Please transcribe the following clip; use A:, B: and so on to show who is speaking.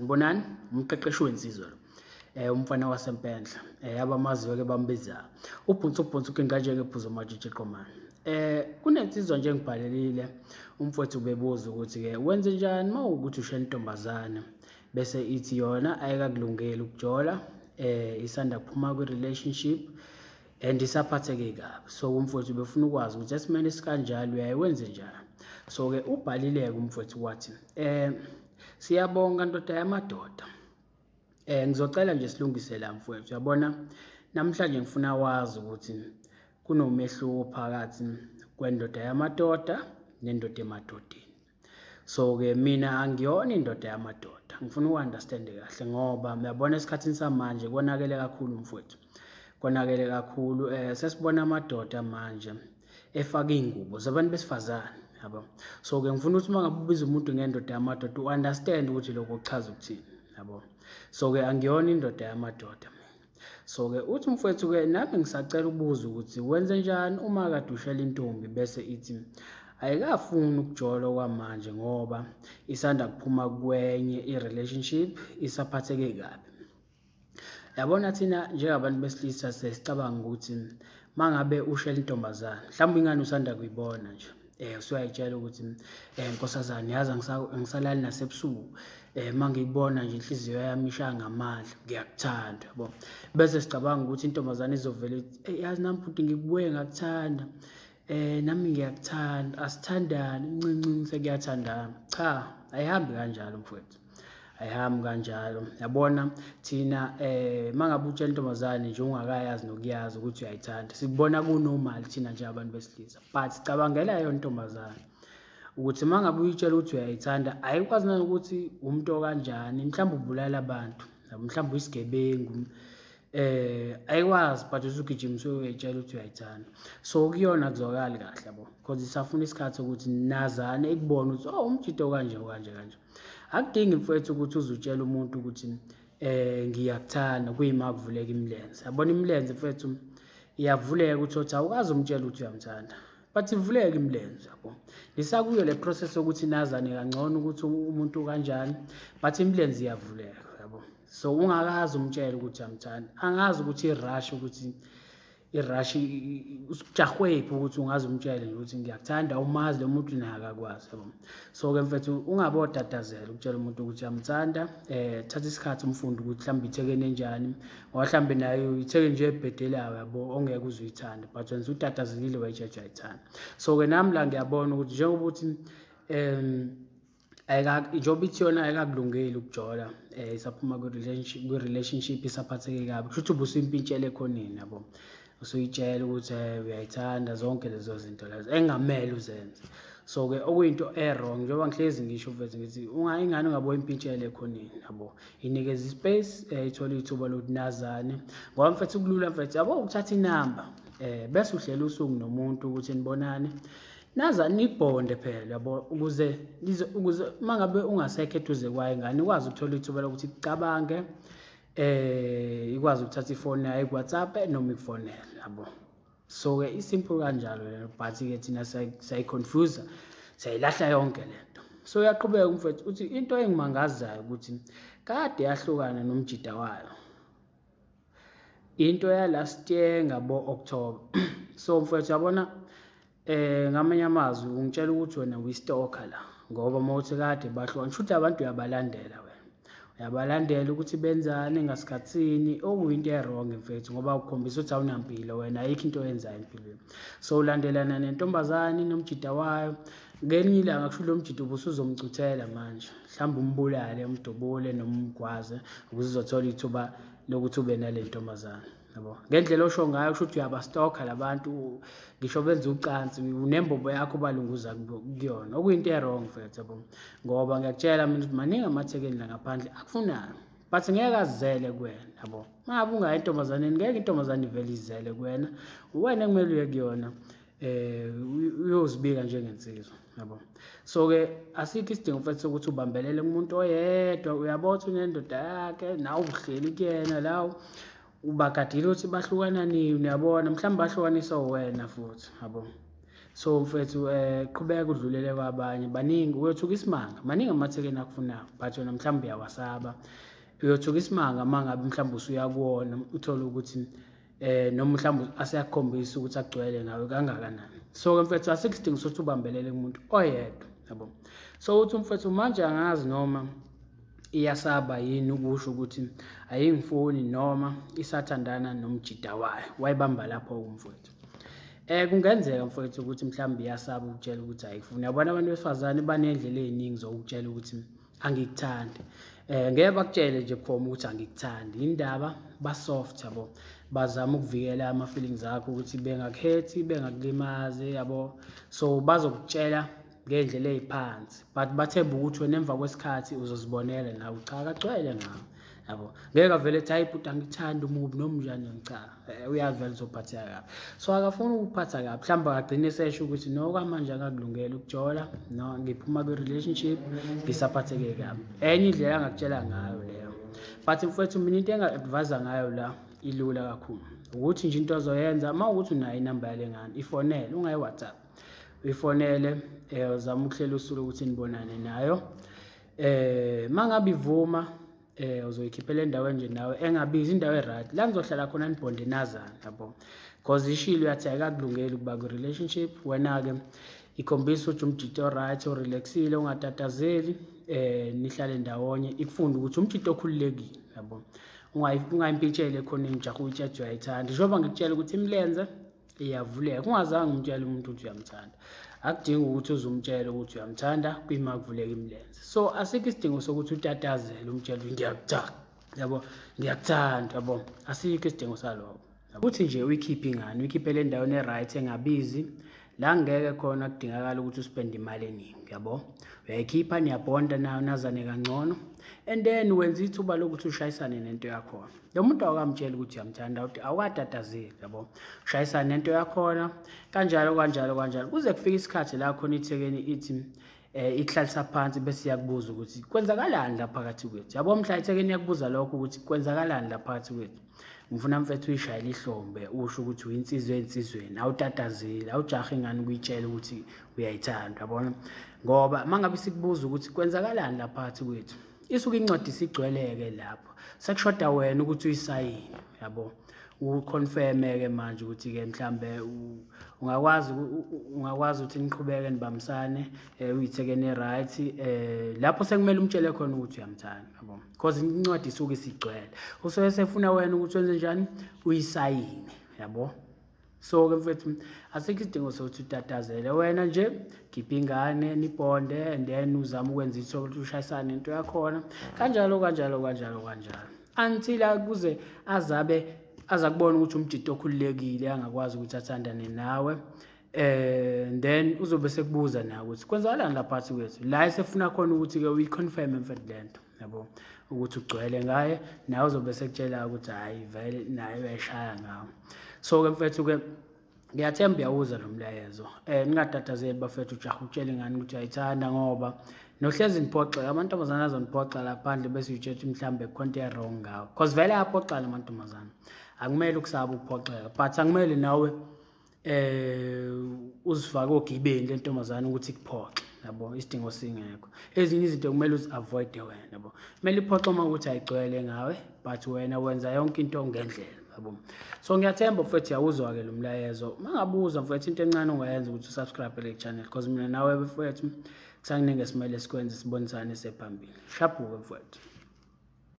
A: Ngibonani umqeqeshi wensizwa umfana wasempendla abamaziwe ke bambiza ubhuntsubhuntshu kingaje ke phuzo majiji qomane. Kunensizwa nje ngibhalelile umfowethu bebuza ukuthi ke wenze njani mawukuthi ushela intombazane bese ithi yona ayikakulungela ukujola isanda kuphuma kwi relationship and isaphatheke kabi. So umfowethu befuna ukwazi ukuthi esimene sikanjalo uyayenze njani. So ke ubhalile umfowethu wathi siyabonga ndoda yamadoda. Ngizocela nje silungise la mfowethu. Uyabona namhlanje ngifuna wazi ukuthi kunomehluko phakathi kwendoda yamadoda nendoda emadodeni. So ke mina angiyona indoda yamadoda. Ngifuna uunderstand kahle ngoba uyabona esikhathini samanje konakele kakhulu mfowethu. Konakele kakhulu sesibona amadoda manje efaka ingubo zabantu besifazane yabo. So ke ngifuna ukuthi mangabe ubiza umuntu ngendoda yamadoda uunderstand ukuthi lokho kuchaza ukuthini yabo. So ke angiyona indoda yamadoda. So ke uthi mfowethu ke nami ngisacela ukubuza ukuthi wenze njani uma kade ushela intombi bese ithi ayikafuni ukujola kwamanje ngoba isanda kuphuma kwenye irelationship isaphatheke kabi. Yabona thina njengabantu besilisa sesicabanga ukuthi mangabe ushela intombazana mhlawumbe ingane usanda kuyibona nje usuyayitshela ukuthi nkosazana yazi ngisalali nasebusuku mangiyibona nje inhliziyo yami ishaya ngamandla ngiyakuthanda yabo. Bese sicabanga ukuthi intombazana izovela ithi yazi nami futhi ngikubuye ngakuthanda nami ngiyakuthanda asithandane ncinci sekuyathandana. Cha ayihambi kanjalo mfowethu, ayihambi kanjalo. Yabona thina mangabe utshela intombazane nje ungakayazi nokuyazi ukuthi uyayithanda sikubona kunormal thina nje abantu besilisa, but sicabangela yona intombazane ukuthi mangabe uyitshela ukuthi uyayithanda ayikwazi nokuthi umuntu kanjani mhlawumbe ubulala abantu mhlawumbe uyisigebengu ayikwazi but usugijimisa uyayitshela ukuthi uyayithanda. So kuyona kuzokali kahle yabo because isafuna isikhathi ukuthi nazane ekubona ukuthi umjito kanje kanje kanje. Akudingi mfowethu ukuthi uzutshela umuntu ukuthi ngiyakuthanda kuyima kuvuleka imlenze. Yabona imlenze mfowethu iyavuleka ukuthi awukazi umtshela ukuthi uyamthanda but ivuleka imlenze yabo. Lisakuyo le process ukuthi nazane kangcono ukuthi umuntu kanjani but imlenze iyavuleka yabo. So ungakazi umtshela ukuthi uyamthanda angazi ukuthi irush usijahwephi ukuthi ungazi umtshela ukuthi ngiyakuthanda umazi lo muntu naye akakwazi yabo. So ke mfethu ungabodatazela ukutshela umuntu ukuthi uyamthanda thatha isikhathi umfundi ukuthi mhlawumbe ithekene njani ngoba mhlawumbe nayo itheke nje ebhedelayo yabo ongeke uzuyithanda but wenza udatazekile wayitsheja ayithanda. So ke nami la ngiyabona ukuthi njengoba uthi njengoba ithi yona ayikakulungeli ukujola isaphuma kwi relationship isaphatheke kabi kusho ukuthi ubusuyimpintshele ekhoneni yabo. Usuyitshela ukuthi uyayithanda zonke lezo zinto lezo engamele uzenze. So ke okuyinto wrong njengoba ngihlezi ngisho mfethu ngithi ingane ungaboya impintshele ekhoneni yabo. Inikeza ispace ithola ithuba lokuthi nazane ngoba mfethu kulula mfethu yabo ukuthatha inamba bese uhlela usuku nomuntu ukuthi nibonane nazane ibonde phela yabo ukuze mangabe ungasekho eduze kwayo ingane ikwazi ukuthola ithuba lokuthi icabange ikwazi ukuthatha ifoni yayo WhatsApp noma ifonela yabo. So ke isimple kanjalo lento but ke thina sayiconfuse sayilahla yonke lento. So uyaqhubeka umfethu uthi into engimangazayo ukuthi kade yahlukana nomjida wayo into ya last year ngabo October. So mfethu yabona ngamanye amazwi ungitshela ukuthi wena uyistalker la ngoba mawuthi kade bahlukana futhi abantu uyabalandela wena uyabalandela ukuthi benzani ngasikhatsini okuyinto wrong mfethu ngoba ukukhombisa ukuthi awunampilo wena ayikho into oyenzayo empilweni. So ulandelana nentombazane nomjida wayo ngelinye ilanga kusho lo mjida ubusuzomcuthela manje mhlawumbe umbulale umdubule noma umgwaze ukuze uzothola ithuba lokuthi ube nale ntombazane yabo. Ngendlela osho ngayo kusho ukuthi uyabastalker labantu ngisho benza ucansi unembobo yakho balunguza kuyona okuyinto wrong mfethu yabo ngoba ngiyakutshela mina ukuthi maningi amathekeni la ngaphandle akufunayo but ngeke azizele kuwena yabo. Mangabe ungayi intombazaneni ngeke intombazane ivele izele kuwena wena kumele uye kuyona uyozibika njengensizwa yabo. So ke asikho isidingo mfethu ukuthi ubambelele kumuntu oyedwa uyabotha unendoda yakhe nawe uhleli kuyena lawo ubagadile ukuthi bahlukana nini uyabona mhlawumbe bahlukanisa wena futhi yabo. so mfethu qhubeka udlulele kwabanye baningi uyothuka isimanga maningi amathekeni akufunayo but wena mhlawumbe uyawasaba uyothuka isimanga mangabe mhlawumbe usuyakuwona uthola ukuthi noma mhlawumbe asiyakhombisa ukuthi agcwele ngawe kangakanani so mfethu asikudinga sokuthi ubambelele kumuntu oyedwa yabo so uthi mfethu manje angazi noma iyasaba yini ukusho ukuthi ayingifuni noma isathandana nomjida wayo wayibamba lapho umfethu kungenzeka mfethu ukuthi mhlawumbe iyasaba ukutshela ukuthi ayikufuni yabona abantu besifazane banendlela eziningi zokutshela ukuthi angikuthandi ngeke bakutshele nje phoma ukuthi angikuthandi indaba basoft yabo bazama ukuvikela ama feelings akho ukuthi bengakhethi bengakulimaze yabo so bazokutshela ngendlela eziphansi but bathemba ukuthi wena emva kwesikhathi uzozibonela nawe cha akagcwele ngawo yabo ngeke vele type uthi angithanda umubi noma njani ngicha uyavela uzophatheka kabi so akafuna ukuphatha kabi mhlamba agcine sesho ukuthi no kwamanje akakulungela ukujola no ngiphuma kwi relationship ngisaphatheke kabi enye indlela angakutshela ngayo leyo but mfethu mina into enga-advise ngayo la ilula kakhulu ukuthi nje into ozoyenza uma ukuthi unayo inamba yale ngane ifonele ungayi WhatsApp uyifonele uzama ukuhlela usuku ukuthi nibonane nayo mangabe ivuma uzoyikhiphela endaweni nje nawe engabizi indawo eright la nizohlala khona nibonde nazana yabo because ishilo yathi akakulungeli ukuba ku relationship wena ke ikhombisa ukuthi umjito right or relaxile ungatatazeli nihlale ndawonye ikufunda ukuthi umjito okhululekile yabo ungayimpitshele khona injahu uyijaji uyayithanda njengoba ngikutshela ukuthi Imlenze iyavuleka ungazange umtshele umuntu ukuthi uyamthanda akudingi ukuthi uzumtshele ukuthi uyamthanda kuyimavuleka Imlenze so asikho isidingo sokuthi utatazele umtshele ngiyakuthanda yabo ngiyakuthanda yabo asikho isidingo saloko ukuthi nje uyikhiphe ingane uyikhiphele endaweni eright engabizi la ngeke khona kudingakala ukuthi uspend imali eningi yabo uyayikhipha niyabonda nayo nazane kangcono and then wenza ithuba lokuthi ushayisane nento yakho lo muntu akamtshela ukuthi uyamthanda uthi awukatatazeli yabo ushayisane nento yakho kanjalo kuze kufike isikhathi la khona ithekeni ithi ikhlalisa phansi bese iyakubuza ukuthi kwenzakalani la phakathi kwethu yabo mhla ithekeni yakubuza lokho ukuthi kwenzakalani la phakathi kwethu ngifuna mfethu uyishayela ihlombe usho ukuthi uyinsizwe ensizweni awutatazeli awujahe ingane ukuyitshela ukuthi uyayithanda yabona ngoba mangabe sikubuza ukuthi kwenzakalani la phakathi kwethu isuke incwadi sigcweleke lapho sekushoda wena ukuthi uyisayine yabo uconfirme ke manje ukuthi ke mhlambe ungakwazi ukuthi niqhubeke nibamsane uyithekene right lapho sekumele umtshele khona ukuthi uyamthanda yabo because incwadi isuke sigcwele usefuna wena ukuthi wenze njani uyisayine yabo so ke mfethu asikho isidingo sokuthi utatazele wena nje khipha ingane nibonde and then uzama ukwenza ithuba ukuthi ushayisane into yakho kanjalo until akuze azakubona ukuthi umjito okhululekile angakwazi ukuthi athandane nawe then uzobe sekubuza nawe ukuthi kwenzakalani la phakathi kwethu la esefuna khona ukuthi ke uyiconfirm mfethu lento yabo ukuthi ugcwele ngaye nawe uzobe sekutshela ukuthi hayi vele naye uyashaya ngawo so ke mfethu ke ngiyathemba uyawuza lo mlayezo ningatatazeli bafethu ujaha ukutshela ingane ukuthi uyayithanda ngoba nohlezi niphoxa amantombazana azoniphoxa laphandle bese uyitshela mhlambe konke wrong ngawo because vele yaphoxa amantombazana akumele ukusaba ukuphoxeka but akumele nawe uzifake ogibeni lentombazana ukuthi ikuphoxe yabo isidingo singekho ezinye izinto kumele uzi-avoid wena yabo kumele iphoxe uma ukuthi ayigcwele ngawe but wena wenza yonke into ngendlela yabo so ngiyathemba mfethu yawuzwa ke lo mlayezo mangabuza mfethu into encane ongayenza ukuthi usubscribe le channel because mina nawe mfethu kusanginingi esimele sikwenze sibonisane sephambili shabuke mfethu.